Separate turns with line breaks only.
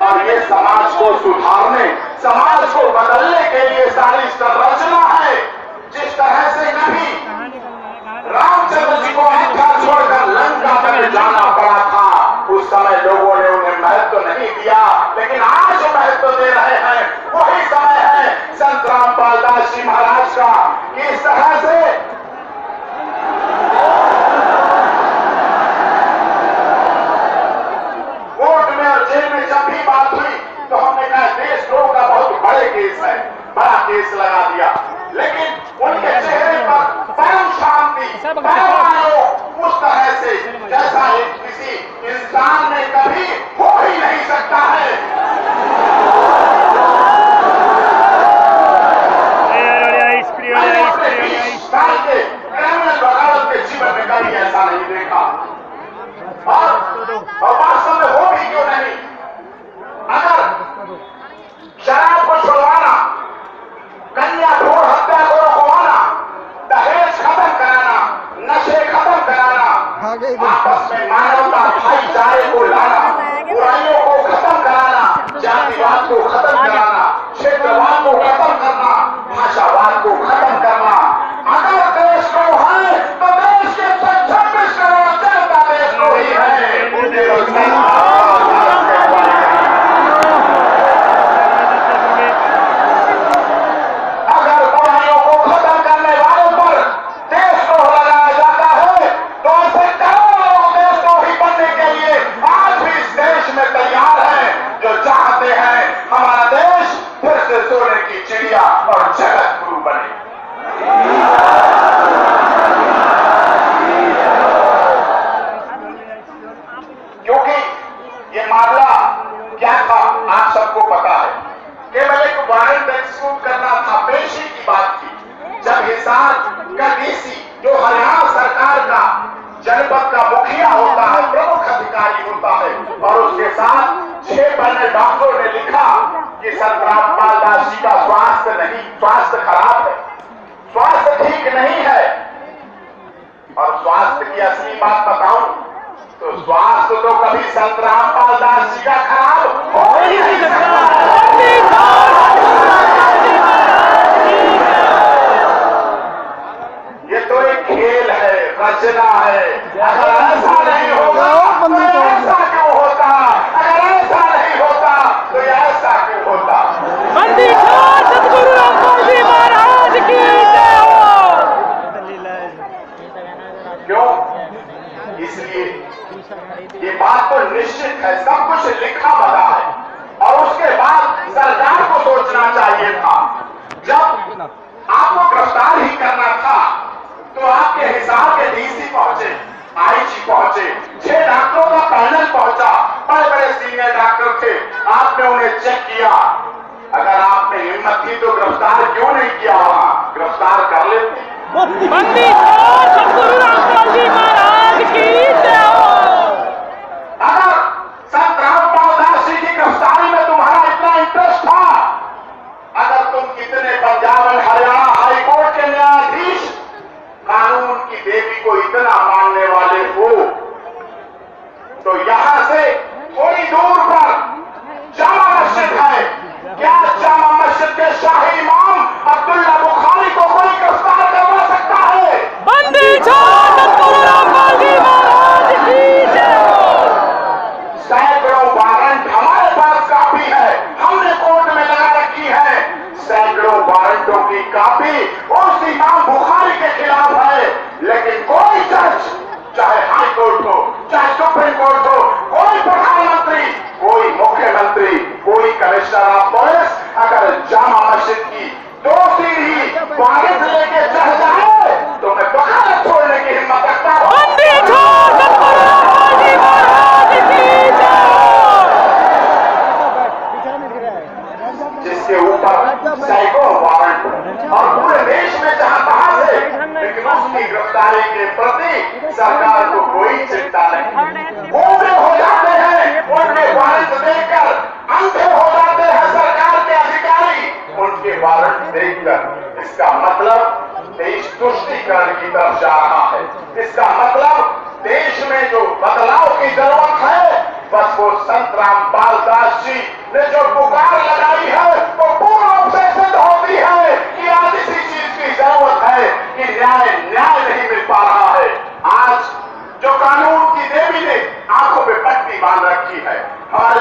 और ये समाज को सुधारने, समाज को बदलने के लिए सारी संरचना है। जिस तरह से कभी रामचंद्र जी को अयोध्या छोड़कर लंका तक जाना पड़ा था, उस समय लोगों ने उन्हें महत्व नहीं दिया, लेकिन आज जो महत्व दे रहे हैं वही समय है संत रामपाल दास जी महाराज का। इस तरह से कोर्ट में और जेल में जब भी बात हुई तो हमने कहा देशद्रोह का बहुत बड़े केस है, बड़ा केस लगा दिया, लेकिन उनके चेहरे पर परम शांति, परम आलोक, उस तरह से जैसा एक किसी इंसान में कभी हो ही नहीं सकता है। मैंने अपने 20 साल के क्रिमिनल वकालत के जीवन में कभी ऐसा नहीं देखा। और वास्तव में हो भी क्यों नहीं? अगर शराब को छुड़वाना, कन्या भ्रूण हत्या को रोकवाना, दहेज खत्म कराना, नशे खत्म कराना, आपस में मानवता भाईचारे को लाना, बुराइयों को खत्म कराना, जातिवाद को खत्म कराना, क्षेत्रवाद को खत्म करना, भाषावाद को खत्म करना, अगर देश को है तो देश के 26 करोड़ जनता देश को ही है। अगर बुराइयों को खत्म करने वालों पर देशद्रोह लगाया जाता है तो ऐसे करोड़ों लोग देशद्रोही बनने के लिए आज भी इस देश में तैयार हैं, जो चाहते हैं हमारा देश फिर से सोने की चिड़िया और जगत गुरु बने। क्योंकि ये मामला क्या था आप सबको पता है। केवल एक वारंट एक्सक्यूट करना था, पेशी की बात थी। जब हिसार का डीसी जो हरियाणा सरकार का जनपद का मुखिया होता है, प्रमुख अधिकारी होता है, और उसके साथ 6 पन्ने डॉक्टरों ने लिखा कि संत रामपाल दास जी का स्वास्थ्य खराब है, स्वास्थ्य ठीक नहीं है। और स्वास्थ्य की असली बात बताऊं तो स्वास्थ्य तो कभी संत रामपाल दास जी का खराब हो ही नहीं सकता। ये तो एक खेल है, रचना है। अगर ऐसा नहीं होगा तो ऐसा क्यों होता? अगर ऐसा नहीं होता तो ऐसा क्यों होता?
सतगुरु रामपाल जी महाराज की जय हो।
क्यों? इसलिए ये बात तो निश्चित है, सब कुछ लिखा बता है। और उसके बाद सरकार को सोचना चाहिए था, जब आपको गिरफ्तार ही करना था तो आपके हिसाब के डीसी पहुंचे, आईजी पहुंचे, 6 डॉक्टरों का पैनल पहुंचा, बड़े बड़े सीनियर डॉक्टर थे, आपने उन्हें चेक किया। अगर आपने हिम्मत थी तो गिरफ्तार क्यों नहीं किया? वहां गिरफ्तार कर लेते।
सतगुरु रामपाल जी महाराज की जय हो।
अगर संत रामपाल दास जी की गिरफ्तारी में तुम्हारा इतना इंटरेस्ट था, अगर तुम इतने पंजाब और हरियाणा हाईकोर्ट के न्यायाधीश, कानून की देवी को इतना मानने वाले हो, तो यहां से थोड़ी दूर पर जामा मस्जिद है। क्या जामा मस्जिद के शाही इमाम अब्दुल्ला बुखारी को कोई गिरफ्तार करवा सकता है?
बंदी छोड़ सतगुरु रामपाल जी महाराज की जय हो।
सैकड़ों वारंट हमारे पास कापी है, हमने कोर्ट में लगा रखी है। सैकड़ों वारंटों की कापी उस इमाम बुखारी के खिलाफ है, लेकिन कोई जज, चाहे हाई कोर्ट हो, चाहे सुप्रीम कोर्ट हो, कोई प्रधानमंत्री, कोई मुख्यमंत्री, कोई कमिश्नर ऑफ पुलिस अगर जामा मस्जिद की 2 सीढ़ी वारंट लेके चढ़ जाए तो मैं वकालत छोड़ने की हिम्मत रखता हूं। जिसके ऊपर सैकड़ों वारंट और पूरे देश में जहां तहां से, लेकिन उसकी गिरफ्तारी के प्रति सरकार को कोई चिंता नहीं। बूढ़े हो जाते हैं, उनके वारंट देखकर अंधे हो जाते हैं सरकार के अधिकारी, उनके वारंट देखकर। इसका मतलब तो संत रामपाल दास जी ने जो पुकार लगाई है वो पूर्ण रूप से सिद्ध होती है कि आज इसी चीज की जरूरत है कि न्याय नहीं मिल पा रहा है। आज जो कानून की देवी ने आंखों पे पट्टी बांध रखी है, हमारे